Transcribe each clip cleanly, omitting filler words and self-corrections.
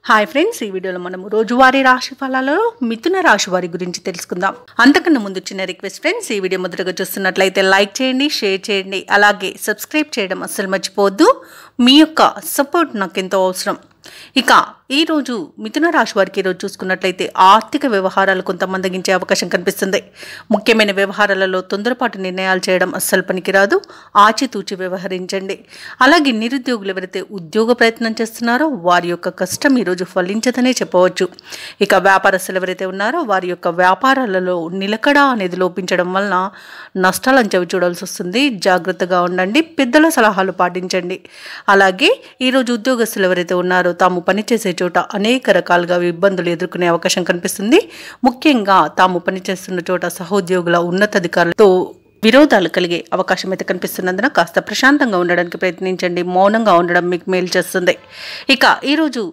Hi friends, ఈ వీడియోలో మనము రోజువారీ రాశి ఫలాలలో మిథున రాశి వారి గురించి తెలుసుకుందాం. అంతకన్నా ముందు చిన్న రిక్వెస్ట్ ఫ్రెండ్స్, ఈ వీడియో మొదటగా చూస్తున్నట్లయితే లైక్ చేయండి, షేర్ చేయండి, అలాగే సబ్స్క్రైబ్ చేయడం అస్సలు మర్చిపోవద్దు. మీ యొక్క సపోర్ట్ నాకు ఎంతో అవసరం. ఇక ఈరోజు మిథున రాశి వారికి ఈరోజు చూసుకున్నట్లయితే ఆర్థిక వ్యవహారాలు కొంత మందగించే అవకాశం కనిపిస్తుంది. ముఖ్యమైన వ్యవహారాలలో తొందరపాటు నిర్ణయాలు చేయడం అస్సలు పనికిరాదు. ఆచితూచి వ్యవహరించండి. అలాగే నిరుద్యోగులు ఎవరైతే ఉద్యోగ ప్రయత్నం చేస్తున్నారో వారి యొక్క కష్టం ఈరోజు ఫలించదనే చెప్పవచ్చు. ఇక వ్యాపారస్తులు ఎవరైతే ఉన్నారో వారి యొక్క వ్యాపారాలలో నిలకడ అనేది లోపించడం వలన నష్టాలను చవి చూడాల్సి వస్తుంది. జాగ్రత్తగా ఉండండి. పెద్దల సలహాలు పాటించండి. అలాగే ఈరోజు ఉద్యోగస్తులు ఎవరైతే ఉన్నారో తాము పనిచేసే చోట అనేక రకాలుగా ఇబ్బందులు ఎదుర్కొనే అవకాశం కనిపిస్తుంది. ముఖ్యంగా తాము పనిచేస్తున్న చోట సహోద్యోగుల ఉన్నతాధికారులతో విరోధాలు కలిగే అవకాశం అయితే కనిపిస్తున్నందున కాస్త ప్రశాంతంగా ఉండడానికి ప్రయత్నించండి. మౌనంగా ఉండడం మీకు మేలు చేస్తుంది. ఇక ఈరోజు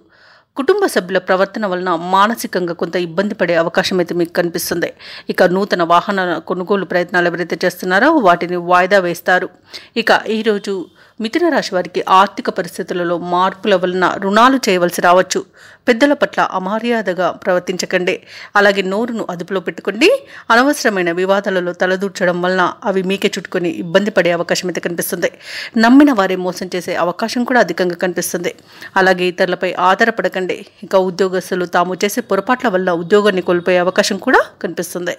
కుటుంబ సభ్యుల ప్రవర్తన వలన మానసికంగా కొంత ఇబ్బంది పడే అవకాశం అయితే మీకు కనిపిస్తుంది. ఇక నూతన వాహన కొనుగోలు ప్రయత్నాలు ఎవరైతే చేస్తున్నారో వాటిని వాయిదా వేస్తారు. ఇక ఈరోజు మిథున రాశి వారికి ఆర్థిక పరిస్థితులలో మార్పుల వలన రుణాలు చేయవలసి రావచ్చు. పెద్దల పట్ల అమర్యాదగా ప్రవర్తించకండి. అలాగే నోరును అదుపులో పెట్టుకోండి. అనవసరమైన వివాదాలలో తలదూర్చడం వలన అవి మీకే చుట్టుకొని ఇబ్బంది పడే అవకాశం అయితే కనిపిస్తుంది. నమ్మిన వారే మోసం చేసే అవకాశం కూడా అధికంగా కనిపిస్తుంది. అలాగే ఇతరులపై ఆధారపడకండి. ఇక ఉద్యోగస్తులు తాము చేసే పొరపాట్ల వల్ల ఉద్యోగాన్ని కోల్పోయే అవకాశం కూడా కనిపిస్తుంది.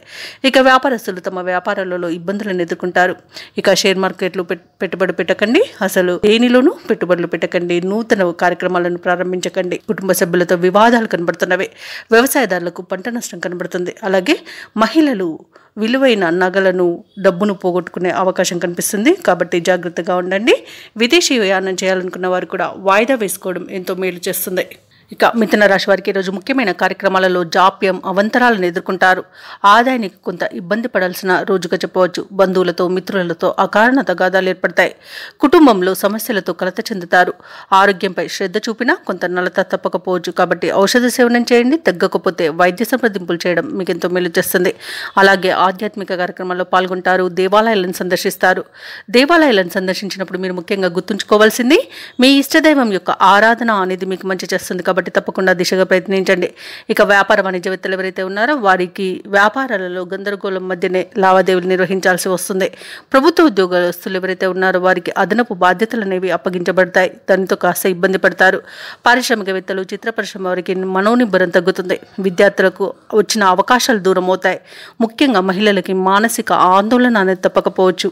ఇక వ్యాపారస్తులు తమ వ్యాపారాలలో ఇబ్బందులను ఎదుర్కొంటారు. ఇక షేర్ మార్కెట్లు పెట్టుబడి పెట్టకండి. అసలు దేనిలోనూ పెట్టుబడులు పెట్టకండి. నూతన కార్యక్రమాలను ప్రారంభించకండి. కుటుంబ సభ్యులతో వివాదాలు కనబడుతున్నవి. వ్యవసాయదారులకు పంట నష్టం కనబడుతుంది. అలాగే మహిళలు విలువైన నగలను డబ్బును పోగొట్టుకునే అవకాశం కనిపిస్తుంది. కాబట్టి జాగ్రత్తగా ఉండండి. విదేశీ ప్రయాణం చేయాలనుకున్న వారు కూడా వాయిదా వేసుకోవడం ఎంతో మేలు చేస్తుంది. ఇక మిథున రాశి వారికి ఈరోజు ముఖ్యమైన కార్యక్రమాలలో జాప్యం, అవంతరాలను ఎదుర్కొంటారు. ఆదాయానికి కొంత ఇబ్బంది పడాల్సిన రోజుగా చెప్పవచ్చు. బంధువులతో మిత్రులతో అకారణ తగాదాలు ఏర్పడతాయి. కుటుంబంలో సమస్యలతో కలత చెందుతారు. ఆరోగ్యంపై శ్రద్ధ చూపినా కొంత నలత తప్పకపోవచ్చు. కాబట్టి ఔషధ సేవనం చేయండి. తగ్గకపోతే వైద్య సంప్రదింపులు చేయడం మీకు ఎంతో మేలు చేస్తుంది. అలాగే ఆధ్యాత్మిక కార్యక్రమాల్లో పాల్గొంటారు. దేవాలయాలను సందర్శిస్తారు. దేవాలయాలను సందర్శించినప్పుడు మీరు ముఖ్యంగా గుర్తుంచుకోవాల్సింది మీ ఇష్టదైవం యొక్క ఆరాధన అనేది మీకు మంచి చేస్తుంది. కాబట్టి తప్పకుండా దిశగా ప్రయత్నించండి. ఇక వ్యాపార వాణిజ్యవేత్తలు ఎవరైతే ఉన్నారో వారికి వ్యాపారాలలో గందరగోళం మధ్యనే లావాదేవీలు నిర్వహించాల్సి వస్తుంది. ప్రభుత్వ ఉద్యోగస్తులు ఎవరైతే ఉన్నారో వారికి అదనపు బాధ్యతలు అనేవి అప్పగించబడతాయి. దానితో కాస్త ఇబ్బంది పడతారు. పారిశ్రామికవేత్తలు, చిత్ర పరిశ్రమ వారికి మనోనిబ్బరం తగ్గుతుంది. విద్యార్థులకు వచ్చిన అవకాశాలు దూరం అవుతాయి. ముఖ్యంగా మహిళలకి మానసిక ఆందోళన అనేది తప్పకపోవచ్చు.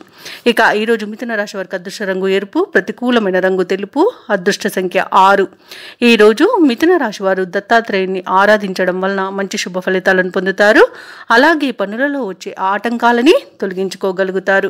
ఇక ఈరోజు మిథున రాశి వారికి అదృష్ట రంగు ఎరుపు, ప్రతికూలమైన రంగు తెలుపు, అదృష్ట సంఖ్య 6. ఈరోజు మిథున రాశి వారు దత్తాత్రేయుని ఆరాధించడం వలన మంచి శుభ ఫలితాలను పొందుతారు. అలాగే పనులలో వచ్చే ఆటంకాలని తొలగించుకోగలుగుతారు.